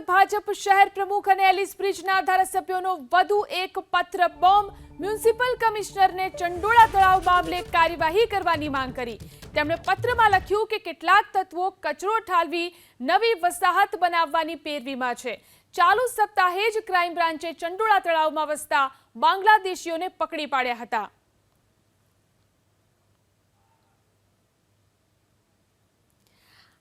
ભાજપ શહેર પ્રમુખ અને એલિસ બ્રિજના ધારાસભ્યોનો વધુ એક પત્ર બોમ્બ મ્યુનિસિપલ કમિશનરને ચંડોળા તળાવ મામલે કાર્યવાહી કરવાની માંગ કરી। તેમણે પત્રમાં લખ્યું કે કેટલાક તત્વો કચરો ઠાલવી નવી વસાહત બનાવવાની પેરવીમાં છે। ચાલુ સપ્તાહે જ ક્રાઇમ બ્રાન્ચે ચંડોળા તળાવમાં વસતા બાંગ્લાદેશીઓને પકડી પાડ્યા હતા।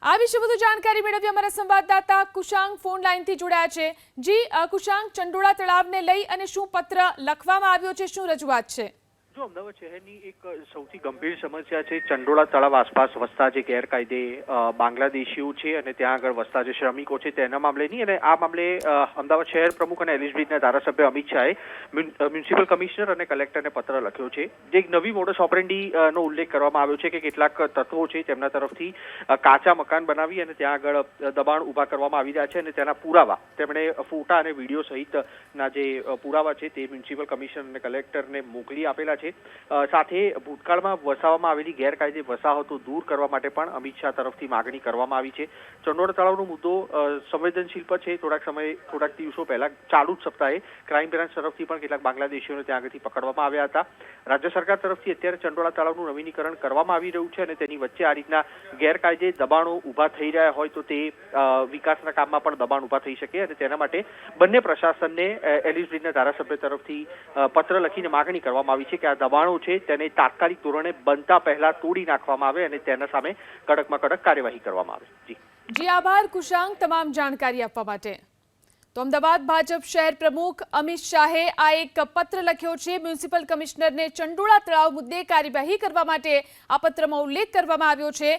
આ વિશે વધુ જાણકારી મેળવી અમારા સંવાદદાતા કુશાંગ ફોન લાઈનથી જોડાયા છે। જી કુશાંગ, ચંડોળા તળાવને લઈ અને શું પત્ર લખવામાં આવ્યો છે, શું રજૂઆત છે? જો અમદાવાદ શહેરની એક સૌથી ગંભીર સમસ્યા છે ચંડોળા તળાવ આસપાસ વસતા જે ગેરકાયદે બાંગ્લાદેશીઓ છે અને ત્યાં આગળ વસતા જે શ્રમિકો છે તેના મામલેની, અને આ મામલે અમદાવાદ શહેર પ્રમુખ અને એલિસ બ્રિજના ધારાસભ્ય અમિત શાહે મ્યુનિસિપલ કમિશનર અને કલેક્ટરને પત્ર લખ્યો છે। જે એક નવી મોડસ ઓપરેન્ડી નો ઉલ્લેખ કરવામાં આવ્યો છે કે કેટલાક તત્વો છે તેમના તરફથી કાચા મકાન બનાવી અને ત્યાં આગળ દબાણ ઊભા કરવામાં આવી રહ્યા છે અને તેના પુરાવા તેમણે ફોટા અને વિડીયો સહિતના જે પુરાવા છે તે મ્યુનિસિપલ કમિશનર અને કલેક્ટરને મોકલી આપેલા છે। સાથે ભૂતકાળમાં વસાવવામાં આવેલી ગેરકાયદે વસાહતો દૂર કરવા માટે પણ અમિત શાહ તરફથી માગણી કરવામાં આવી છે। ચંડોળા તળાવનો મુદ્દો સંવેદનશીલ પર છે। થોડાક દિવસો પહેલા ચાલુ જ સપ્તાહે ક્રાઇમ બ્રાન્ચ તરફથી પણ કેટલાક બાંગ્લાદેશીઓને ત્યાં આગળથી પકડવામાં આવ્યા હતા। રાજ્ય સરકાર તરફથી અત્યારે ચંડોળા તળાવનું નવીનીકરણ કરવામાં આવી રહ્યું છે અને તેની વચ્ચે આ રીતના ગેરકાયદે દબાણો ઊભા થઈ રહ્યા હોય તો તે વિકાસના કામમાં પણ દબાણ ઊભા થઈ શકે અને તેના માટે બંને પ્રશાસનને એલિસ બ્રિજના ધારાસભ્ય તરફથી પત્ર લખીને માગણી કરવામાં આવી છે કે દબાણો છે તેને તાત્કાલિક ધોરણે બનતા પહેલા તોડી નાખવામાં આવે અને તેના સામે કડકમાં કડક કાર્યવાહી કરવામાં આવે। જી આભાર કુશાંગ તમામ જાણકારી આપવા માટે। તો અમદાવાદ ભાજપ શહેર પ્રમુખ અમિત શાહે આ એક પત્ર લખ્યો છે। મ્યુનિસિપલ કમિશનરને ચંડોળા તળાવ મુદ્દે કાર્યવાહી કરવા માટે આ પત્રમાં ઉલ્લેખ કરવામાં આવ્યો છે।